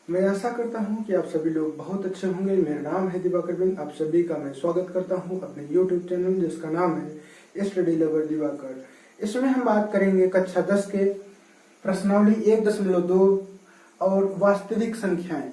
मैं आशा करता हूं कि आप सभी लोग बहुत अच्छे होंगे। मेरा नाम है दिवाकर बिन। आप सभी का मैं स्वागत करता हूं अपने YouTube चैनल जिसका नाम है स्टडी लवर दिवाकर। इसमें हम बात करेंगे कक्षा 10 के प्रश्नावली 1.2 और वास्तविक संख्याएं।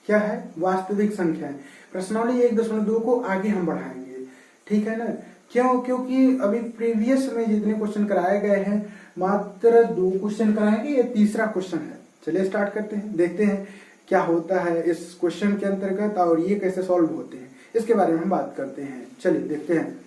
क्या है? वास्तविक संख्याएं। प्रश्नावली 1.2 को आगे हम बढ़ाएंगे, ठीक है ना। क्यों? क्योंकि अभी प्रीवियस में जितने क्वेश्चन कराए गए हैं मात्र 2 क्वेश्चन कराएंगे, ये तीसरा क्वेश्चन है। चलिए स्टार्ट करते हैं, देखते हैं क्या होता है इस क्वेश्चन के अंतर्गत और ये कैसे सॉल्व होते हैं, इसके बारे में हम बात करते हैं। चलिए देखते हैं।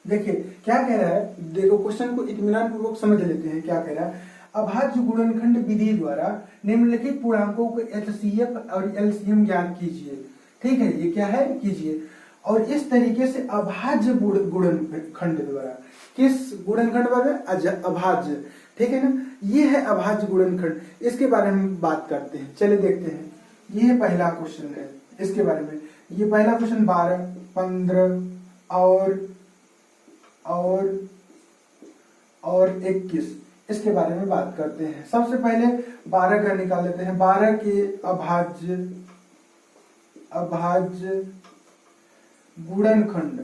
देखिए क्या कह रहा है, देखो क्वेश्चन को इत्मीनान पूर्वक समझ लेते हैं। क्या कह रहा है? अभाज्य गुणनखंड विधि द्वारा निम्नलिखित पूर्णांकों को एचसीएफ और एलसीएम ज्ञात कीजिए। ठीक है, ये क्या है? कीजिए। और इस तरीके से अभाज्य गुणनखंड द्वारा, किस गुणनखंड द्वारा? अभाज्य, ठीक है ना। ये है अभाज्य गुणनखंड, इसके बारे में बात करते हैं। चलिए देखते हैं। ये पहला क्वेश्चन है, इसके बारे में। ये पहला क्वेश्चन 12, 15 और 21, इसके बारे में बात करते हैं। सबसे पहले 12 का निकाल लेते हैं। 12 के अभाज्य गुणनखंड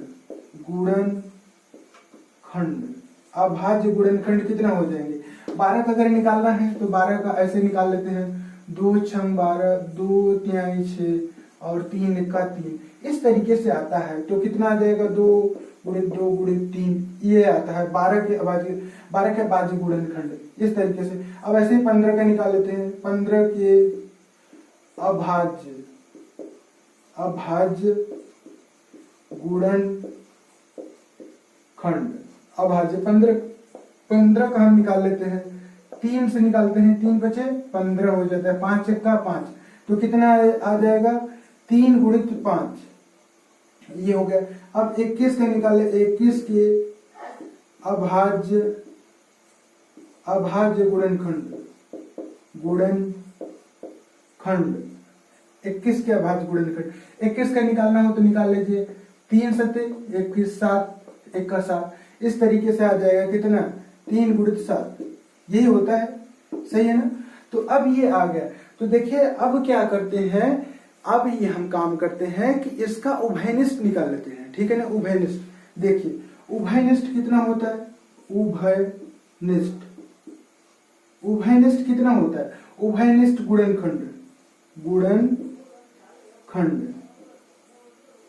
अभाज्य गुणनखंड कितना हो जाएंगे? 12 का अगर निकालना है तो 12 का ऐसे निकाल लेते हैं। 2 छंग 12, 2 तिहाई 6 और 3 एका 3, इस तरीके से आता है। तो कितना आ जाएगा? 2 गुणित 2 गुणित 3, ये आता है 12 के अभाज्य गुणनखंड, इस तरीके से। अब ऐसे ही 15 का निकाल लेते हैं। 15 के अभाज्य गुणनखंड, अभाज्य 15 का हम निकाल लेते हैं। 3 से निकालते हैं, 3 बचे 15 हो जाता है। 5 एका 5, तो कितना आ जाएगा? 3 गुणित 5, ये हो गया। अब 21 का निकाले। 21 के अभाज्य गुणनखंड 21 के अभाज्य गुणनखंड। 21 का निकालना हो तो निकाल लीजिए। 3 सते 21, 7 एका 7, इस तरीके से आ जाएगा। कितना? 3 गुणित 7, यही होता है, सही है ना। तो अब ये आ गया। तो देखिए अब क्या करते हैं, अब ये हम काम करते हैं कि इसका उभयनिष्ठ निकाल लेते हैं, ठीक है ना। उभयनिष्ठ देखिए, उभयनिष्ठ कितना होता है? उभयनिष्ठ कितना होता है? उभयनिष्ठ गुणनखंड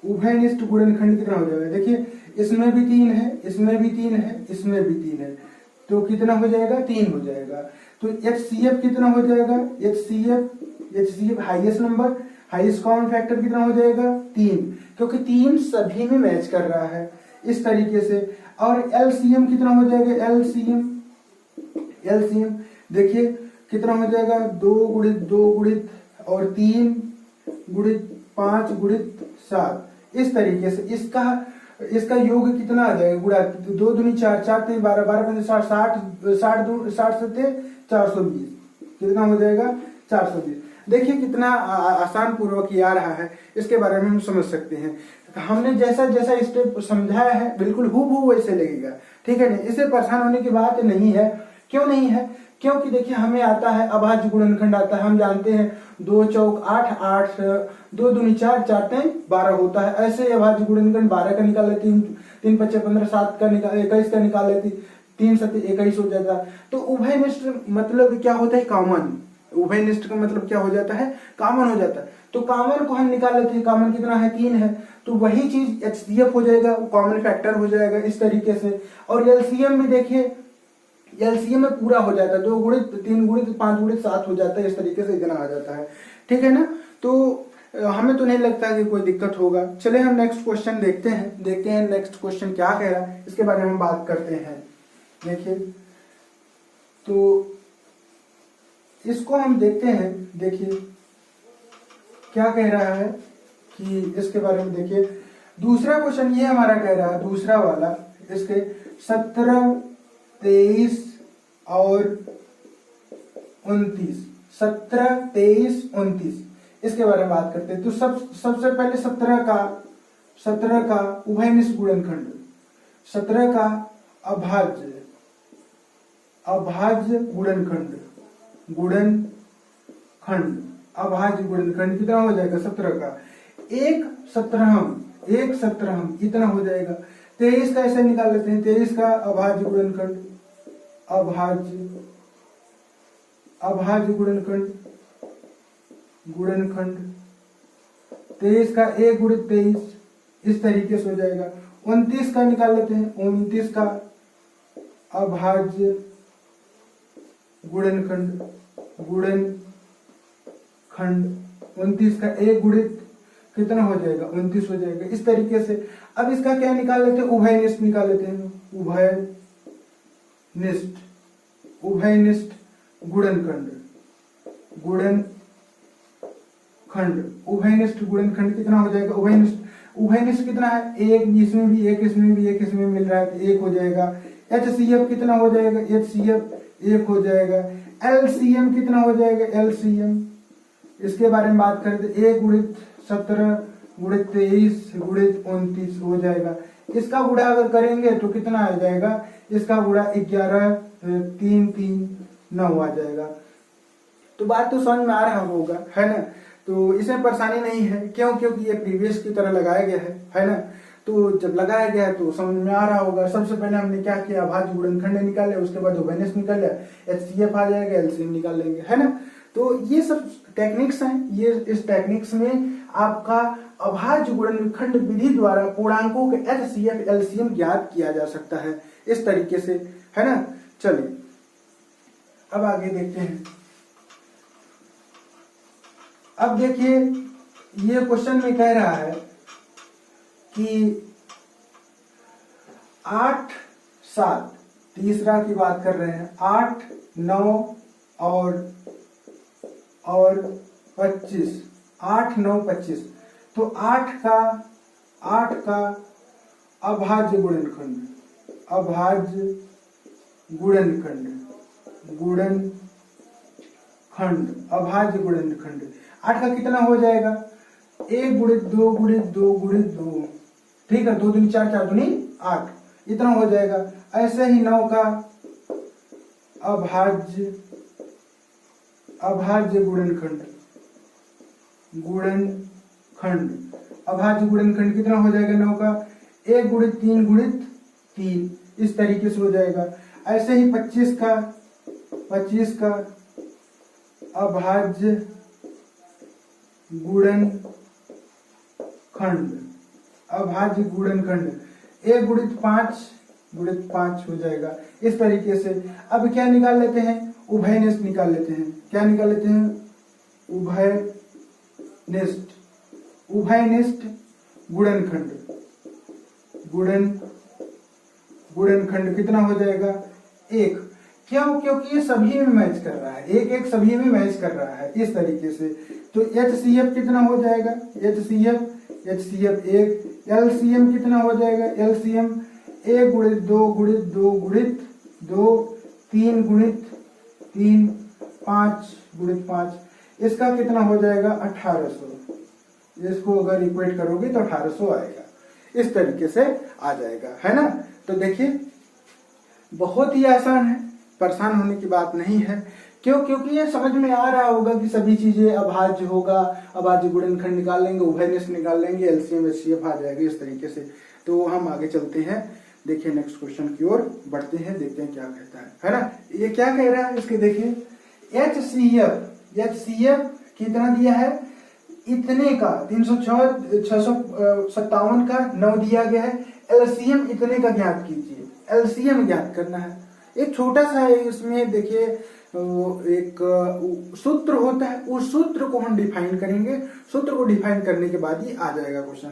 उभयनिष्ठ गुणनखंड कितना हो जाएगा? देखिए इसमें भी 3 है, इसमें भी 3 है, इसमें भी 3 है, तो कितना हो जाएगा? 3 हो जाएगा। तो HCF कितना हो जाएगा? HCF highest number, highest common factor कितना हो जाएगा? 3, क्योंकि 3 सभी में मैच कर रहा है, इस तरीके से। और LCM कितना हो जाएगा? LCM देखिए कितना हो जाएगा? 2 गुणित 2 गुणित और 3 गुणित 5 गुणित 7, इस तरीके से। इसका योग कितना आ जाएगा? गुणा 2 दूनी 4, 4 3 12, 12 5 60, 60 से 420, कितना हो जाएगा? 420। देखिए कितना आसान पूर्वक ये आ रहा है, इसके बारे में हम समझ सकते हैं। हमने जैसा जैसा स्टेप समझाया है बिल्कुल हूबहू वैसे लगेगा, ठीक है ना। इसे परेशान होने की बात नहीं है। क्यों नहीं है? क्योंकि देखिए हमें आता है अभाज्य गुणनखंड आता है। हम जानते हैं 2 चौक 8, 8 2 दूनी 4, 4 3 12 होता है। ऐसे अभाज्य गुणनखंड 12 का निकाल लेती, 3 5 15, 7 का निकाल 21 का निकाल लेती, 3 7 21 हो जाता। तो उभयनिष्ठ मतलब क्या होता है? कॉमन। उभयनिष्ठ का मतलब क्या हो जाता है? कॉमन हो जाता है। तो कॉमन को हम निकाल लेते हैं। कॉमन कितना है? 3 है, तो वही चीज HCF हो जाएगा, कॉमन फैक्टर हो जाएगा, इस तरीके से। और LCM भी देखिए, LCM में पूरा हो जाता है। 2 गुणित 3 गुणित 5 गुणित 7 हो जाता है, इस तरीके से इतना आ जाता है, ठीक है ना। तो हमें तो नहीं लगता कि कोई दिक्कत होगा। चले हम नेक्स्ट क्वेश्चन देखते हैं नेक्स्ट क्वेश्चन क्या कह रहा है, इसके बारे में हम बात करते हैं। देखिए तो इसको हम देखते हैं। देखिए क्या कह रहा है कि इसके बारे में देखिए। दूसरा क्वेश्चन ये हमारा कह रहा है, दूसरा वाला, इसके 17 23 और 29, 17 23 29, इसके बारे में बात करते हैं। तो सबसे पहले 17 का उभयनिष्ठ गुणनखंड, 17 का अभाज्य गुणनखंड अभाज्य गुणनखंड कितना हो जाएगा 17 का 1/17 इतना हो जाएगा। 23 का ऐसे निकाल लेते हैं, 23 का अभाज्य गुणनखंड, अभाज्य गुणनखंड 23 का 1 गुणित 23 इस तरीके से हो जाएगा। 29 का निकाल लेते हैं, 29 का अभाज्य गुणनखंड 29 का 1 गुणित कितना हो जाएगा 29 हो जाएगा इस तरीके से। अब इसका क्या निकाल लेते हैं, उभयनिष्ठ निकाल लेते हैं, उभयनिष्ठ गुणनखंड उभयनिष्ठ गुणनखंड कितना हो जाएगा, उभयनिष्ठ कितना है, एक इसमें भी एक इसमें भी एक इसमें मिल रहा है तो 1 हो जाएगा। HCF कितना हो जाएगा, HCF 1 हो जाएगा। LCM कितना हो जाएगा, LCM इसके बारे में बात करें तो 1 गुणित 17 गुणित 23 गुणित 29 हो जाएगा। इसका गुणा अगर करेंगे तो कितना आ जाएगा, इसका गुणा 11 3 3 9 आ जाएगा। तो बात तो समझ में आ रहा होगा, है ना। तो इसमें परेशानी नहीं है, क्यों, क्योंकि ये प्रीवियस की तरह लगाया गया है ना। तो जब लगाया गया है तो समझ में आ रहा होगा। सबसे पहले हमने क्या किया, अभाज्य गुणनखंड निकाले, उसके बाद उभयनिष्ठ निकाल लिया, HCF आ जाएगा, LCM निकाल लेंगे, है ना। तो ये सब टेक्निक्स हैं। ये इस टेक्निक्स में आपका अभाज्य गुणनखंड विधि द्वारा पूर्णांकों के HCF LCM ज्ञात किया जा सकता है इस तरीके से, है ना। चलिए अब आगे देखते हैं। अब देखिए ये क्वेश्चन में कह रहा है कि 8 7 तीसरा की बात कर रहे हैं, 8 9 और 25, 8 9 25। तो 8 का अभाज्य गुणनखंड अभाज्य गुणनखंड 8 का कितना हो जाएगा, 1 गुणित 2 गुणित 2 गुणित 2, ठीक है, 2 दूनी 4 4 दूनी 8 इतना हो जाएगा। ऐसे ही 9 का अभाज्य गुणनखंड अभाज्य गुणनखंड कितना हो जाएगा, 9 का 1 गुणित 3 गुणित 3 इस तरीके से हो जाएगा। ऐसे ही 25 का अभाज्य गुणनखंड 1 गुणित 5 हो जाएगा इस तरीके से। अब क्या निकाल लेते हैं, उभयनिष्ठ निकाल लेते हैं। क्या निकाल लेते हैं, उभयनिष्ठ गुणनखंड कितना हो जाएगा, 1। क्यों, क्योंकि ये सभी में मैच कर रहा है, एक सभी में मैच कर रहा है इस तरीके से। तो HCF कितना हो जाएगा, HCF 1। LCM कितना हो जाएगा, LCM 1 गुणित 2 गुणित 2 गुणित 2 3 गुणित 3 5 गुणित 5 इसका कितना हो जाएगा 1800। इसको अगर इक्वेट करोगे तो 1800 आएगा इस तरीके से आ जाएगा, है ना। तो देखिए बहुत ही आसान है, परेशान होने की बात नहीं है। क्यों, क्योंकि ये समझ में आ रहा होगा कि सभी चीजें अभाज्य होगा, अभाज्य गुणनखंड निकाल लेंगे, उभयनिष्ठ निकाल लेंगे, LCM HCF आ जाएगा इस तरीके से। तो हम आगे चलते हैं, देखिए नेक्स्ट क्वेश्चन की ओर बढ़ते हैं, देखते हैं क्या कहता है ना। ये क्या कह रहा है इसके देखिए, HCF कितना दिया है, इतने का 657 का 9 दिया गया है। LCM इतने का ज्ञात कीजिए, LCM ज्ञात करना है। एक छोटा सा है इसमें, देखिए एक सूत्र होता है, उस सूत्र को हम डिफाइन करेंगे। सूत्र को डिफाइन करने के बाद ही आ जाएगा क्वेश्चन।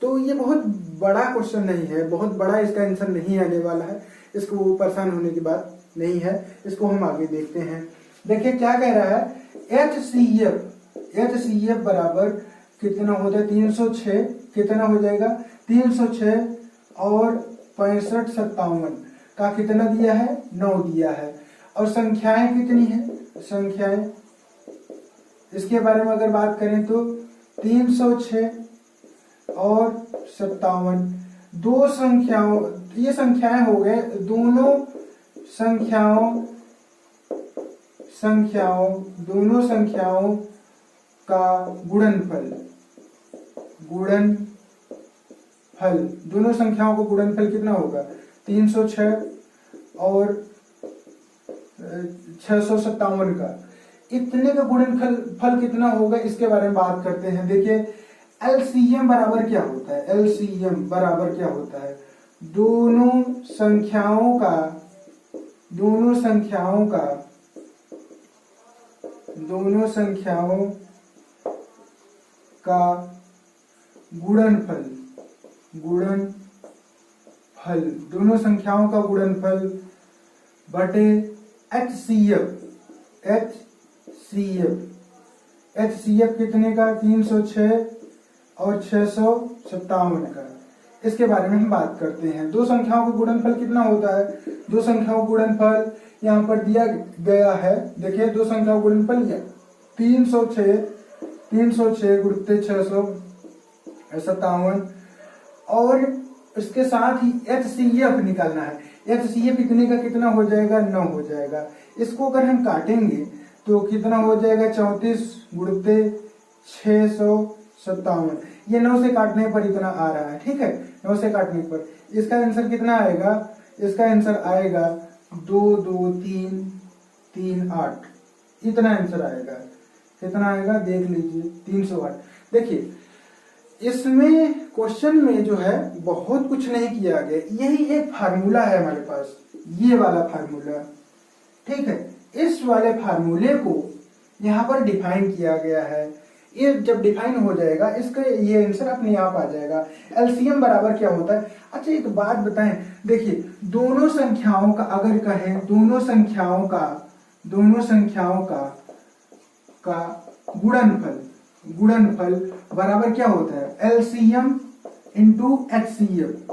तो ये बहुत बड़ा क्वेश्चन नहीं है, बहुत बड़ा इसका आंसर नहीं आने वाला है, इसको परेशान होने की बात नहीं है। इसको हम आगे देखते हैं। देखिए क्या कह रहा है, HCF बराबर कितना होता है, 306 कितना हो जाएगा, 306 और 65 57 का कितना दिया है, 9 दिया है। और संख्याएं कितनी है, संख्याएं इसके बारे में अगर बात करें तो 306 और 57 दो संख्याओं, ये संख्याएं हो गए, दोनों संख्याओं का गुणनफल, दोनों संख्याओं का गुणनफल कितना होगा? 306 और 657 का, इतने का गुणनफल कितना होगा इसके बारे में बात करते हैं। देखिए एलसीएम बराबर क्या होता है? एलसीएम बराबर क्या होता है? दोनों संख्याओं का गुणनफल, दोनों संख्याओं का गुणनफल बटे HCF कितने का? 306 और 657 का। इसके बारे में हम बात करते हैं। दो संख्याओं का गुणनफल कितना होता है? दो संख्याओं का गुणनफल यहाँ पर दिया गया है। देखिए दो संख्याओं का गुणनफल 306 गुणित 657 और इसके साथ ही HCF निकालना है। HCF कितने का कितना हो जाएगा? 9 हो जाएगा। इसको अगर हम काटेंगे तो कितना हो जाएगा? 34 गुणित 657। ये 9 से काटने पर इतना आ रहा है, ठीक है। 9 से काटने पर इसका आंसर कितना आएगा? इसका आंसर आएगा 2 2 3 3 8, इतना आंसर आएगा। कितना आएगा देख लीजिए, 308। देखिए इसमें क्वेश्चन में जो है बहुत कुछ नहीं किया गया, यही एक फार्मूला है हमारे पास, ये वाला फार्मूला, ठीक है। इस वाले फार्मूले को यहाँ पर डिफाइन किया गया है। ये जब डिफाइन हो जाएगा इसका ये आंसर अपने आप आ जाएगा। एलसीएम बराबर क्या होता है? अच्छा एक बात बताएं, देखिए दोनों संख्याओं का अगर कहें, दोनों संख्याओं का गुणनफल बराबर क्या होता है? एलसीएम इंटू HCF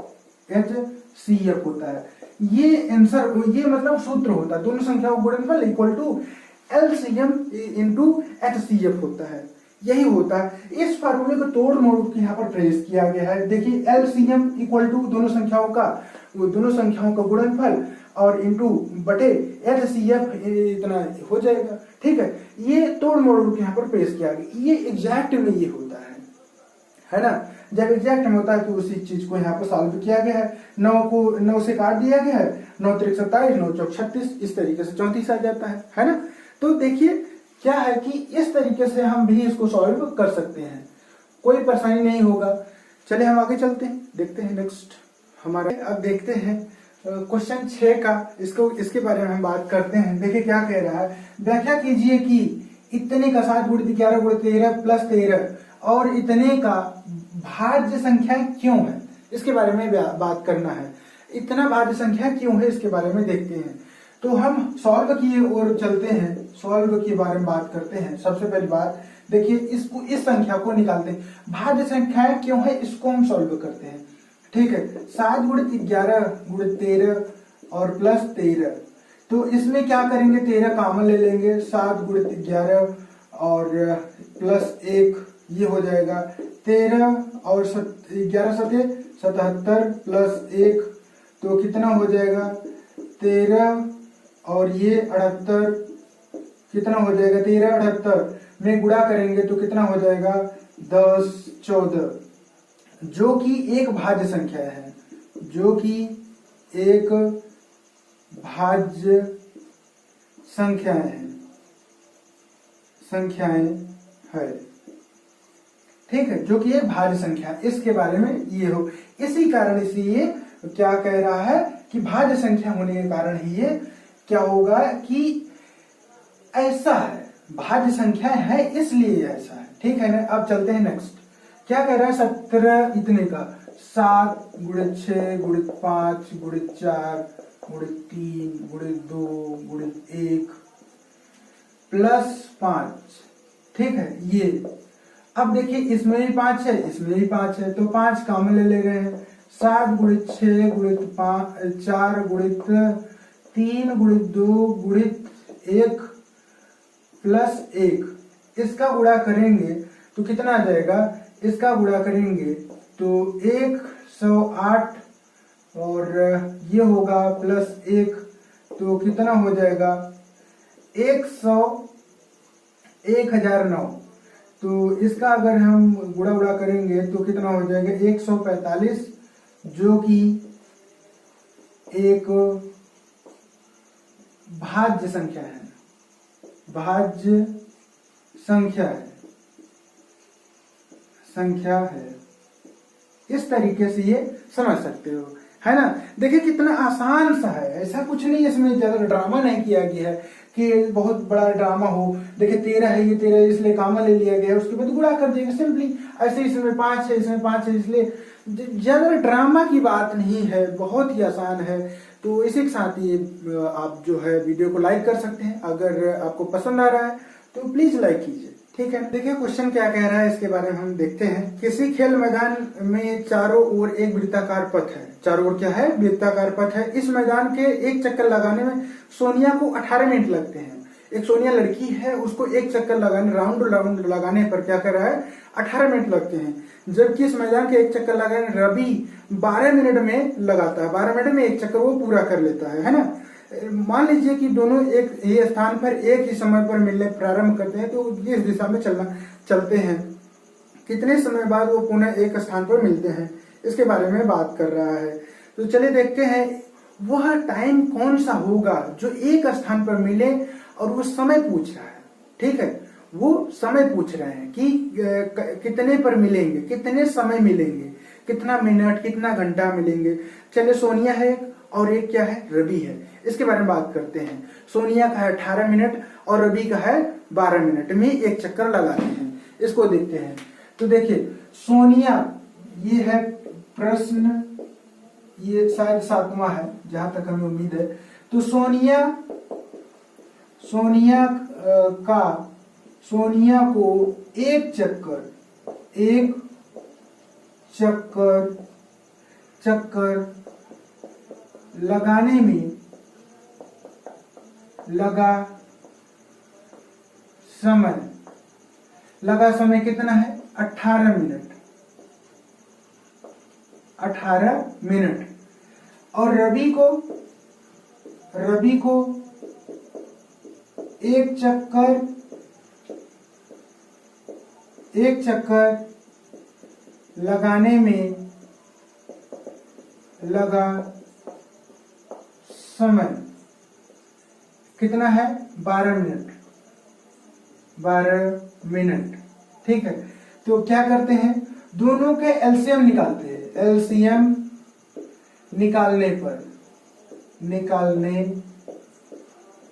होता है। ये आंसर, ये मतलब सूत्र होता है, दोनों संख्याओं का गुणनफल equal to LCM into HCF होता है, यही होता है। इस फार्मूले को तोड़ मोड़ के यहाँ पर ट्रेस किया गया है। देखिए एलसीएम इक्वल टू दोनों संख्याओं का गुणनफल और इंटू बटे HCF इतना हो जाएगा, ठीक है। ये तोड़ मोड़ के यहाँ पर पेश किया गया, ये एग्जैक्ट में ये होता है ना। जब एग्जैक्ट में होता है तो उसी चीज को यहाँ पर सॉल्व किया गया है। 9 से काट दिया गया है, 9 3 27, 9 4 36, इस तरीके से 34 आ जाता है ना। तो देखिए क्या है कि इस तरीके से हम भी इसको सॉल्व कर सकते हैं, कोई परेशानी नहीं होगा। चले हम आगे चलते हैं, देखते हैं नेक्स्ट हमारे। अब देखते हैं क्वेश्चन 6 का, इसके बारे में हम बात करते हैं। देखिए क्या कह रहा है, व्याख्या कीजिए कि इतने का 7 गुणित 11 गुणित 13 प्लस 13 और इतने का भाज्य संख्या क्यों है, इसके बारे में बात करना है। इतना भाज्य संख्या क्यों है इसके बारे में देखते हैं। तो हम सॉल्व किए और चलते हैं, सॉल्व के बारे में बात करते हैं। सबसे पहली बात देखिए, इसको इस संख्या को निकालते हैं, भाज्य संख्या क्यों है इसको हम सॉल्व करते हैं, ठीक है। 7 गुणित 11 गुणित 13 और प्लस 13, तो इसमें क्या करेंगे, 13 कॉमन ले लेंगे, 7 गुणित 11 और प्लस 1 ये हो जाएगा 13 और 11 7 77 प्लस 1, तो कितना हो जाएगा 13 और ये 78, कितना हो जाएगा 13 78 में गुणा करेंगे तो कितना हो जाएगा 10 14, जो कि एक भाज्य संख्या है, जो कि एक भाज्य संख्याएं है, ठीक है, जो कि एक भाज्य संख्या, इसके बारे में ये हो। इसी कारण इसलिए क्या कह रहा है कि भाज्य संख्या होने के कारण ही ये क्या होगा कि ऐसा है, भाज्य संख्या है इसलिए ऐसा है, ठीक है ना। अब चलते हैं नेक्स्ट, क्या कह रहा है 17 इतने का 7 गुणित 6 गुणित 5 गुणित 4 गुणित 3 गुणित 2 गुणित 1 प्लस 5, ठीक है। ये अब देखिए इसमें भी 5 है, इसमें भी 5 है, तो 5 कॉमन ले रहे हैं। 7 गुणित 6 गुणित 5 4 गुणित 3 गुणित 2 गुणित 1 प्लस 1, इसका गुणा करेंगे तो कितना आ जाएगा, इसका गुणा करेंगे तो 108 और ये होगा प्लस 1, तो कितना हो जाएगा 1009। तो इसका अगर हम गुणा उड़ा करेंगे तो कितना हो जाएगा 145, जो कि एक भाज्य संख्या है, भाज्य संख्या है। इस तरीके से ये समझ सकते हो, है ना। देखिए कितना आसान सा है, ऐसा कुछ नहीं है, इसमें ज्यादा ड्रामा नहीं किया गया है कि बहुत बड़ा ड्रामा हो। देखिए 13 है, ये 13 इसलिए कामा ले लिया गया, उसके बाद गुणा कर देंगे सिंपली। ऐसे इसमें 5 है, इसमें 5 है, इसलिए ज्यादा ड्रामा की बात नहीं है, बहुत ही आसान है। तो इसी के साथ ये आप जो है वीडियो को लाइक कर सकते हैं। अगर आपको पसंद आ रहा है तो प्लीज लाइक कीजिए, ठीक है। देखिए क्वेश्चन क्या कह रहा है, इसके बारे में हम देखते हैं। किसी खेल मैदान में चारों ओर एक वृत्ताकार पथ है, चारों ओर क्या है, वृत्ताकार पथ है। इस मैदान के एक चक्कर लगाने में सोनिया को 18 मिनट लगते हैं। एक सोनिया लड़की है, उसको एक चक्कर लगाने, राउंड लगाने पर क्या कर रहा है, 18 मिनट लगते हैं। जबकि इस मैदान के एक चक्कर लगाने रवि 12 मिनट में लगाता है, 12 मिनट में एक चक्कर वो पूरा कर लेता है ना। मान लीजिए कि दोनों एक ही स्थान पर एक ही समय पर मिलने प्रारंभ करते हैं, तो इस दिशा में चलते हैं। कितने समय बाद वो पुनः एक स्थान पर मिलते हैं, इसके बारे में बात कर रहा है। तो चलिए देखते हैं वह टाइम कौन सा होगा जो एक स्थान पर मिले, और वो समय पूछ रहा है, ठीक है। वो समय पूछ रहे हैं कि कितने पर मिलेंगे, कितने समय मिलेंगे, कितना मिनट, कितना घंटा मिलेंगे। चलिए सोनिया है और एक क्या है, रवि है, इसके बारे में बात करते हैं। सोनिया का है 18 मिनट और रवि का है 12 मिनट में एक चक्कर लगाते हैं। इसको देखते हैं। तो देखिए सोनिया, ये है प्रश्न, ये शायद 7वां है जहां तक हमें उम्मीद है। तो सोनिया को एक चक्कर लगाने में लगा समय कितना है, 18 मिनट। और रवि को एक चक्कर लगाने में लगा समय कितना है, 12 मिनट, ठीक है। तो क्या करते हैं, दोनों के एलसीएम निकालते हैं। एलसीएम निकालने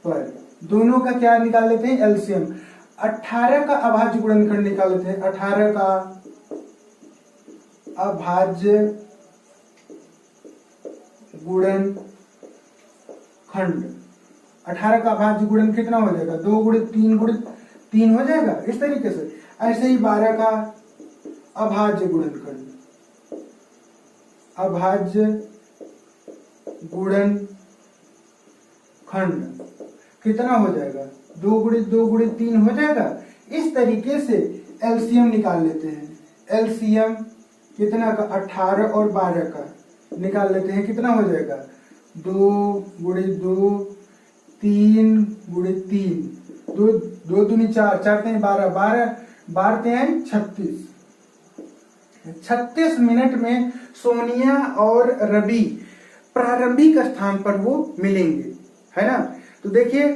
पर दोनों का क्या निकाल लेते हैं, एलसीएम। 18 का अभाज्य गुणनखंड निकाल लेते हैं। 18 का अभाज्य गुणनखंड, 18 का अभाज्य गुणन कितना हो जाएगा, 2 गुणित 3 हो जाएगा, इस तरीके से। ऐसे ही 12 का अभाज्य गुणनखंड, कितना हो जाएगा, 2 गुणित 3 हो जाएगा। इस तरीके से एलसीएम निकाल लेते हैं। एलसीएम कितना का, 18 और 12 का निकाल लेते हैं, कितना हो जाएगा, 2 गुणित 2, 3 गुणित 3, 2 दूनी 4, 4 3 12, 12 3 36 मिनट में सोनिया और रवि प्रारंभिक स्थान पर वो मिलेंगे, है ना। तो देखिए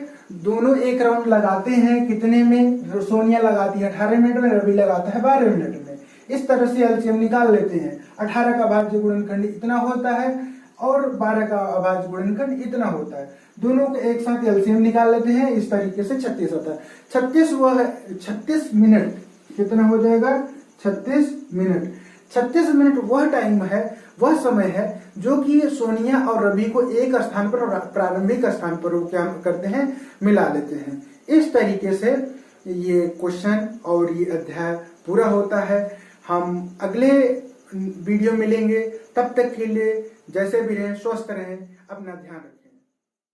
दोनों एक राउंड लगाते हैं, कितने में, सोनिया लगाती है 18 मिनट में, रवि लगाता है 12 मिनट में। इस तरह से एलसीएम निकाल लेते हैं। 18 का अभाज्य गुणनखंड इतना होता है और 12 का अभाज्य गुणनखंड इतना होता है। दोनों को एक साथ एलसीएम निकाल लेते हैं, इस तरीके से 36 होता है। 36 मिनट कितना हो जाएगा, 36 मिनट वह टाइम है, वह समय है जो कि सोनिया और रवि को एक स्थान पर, प्रारंभिक स्थान पर वो क्या करते हैं, मिला लेते हैं। इस तरीके से ये क्वेश्चन और ये अध्याय पूरा होता है। हम अगले वीडियो मिलेंगे, तब तक के लिए जैसे भी रहें, स्वस्थ रहें, अपना ध्यान रखें।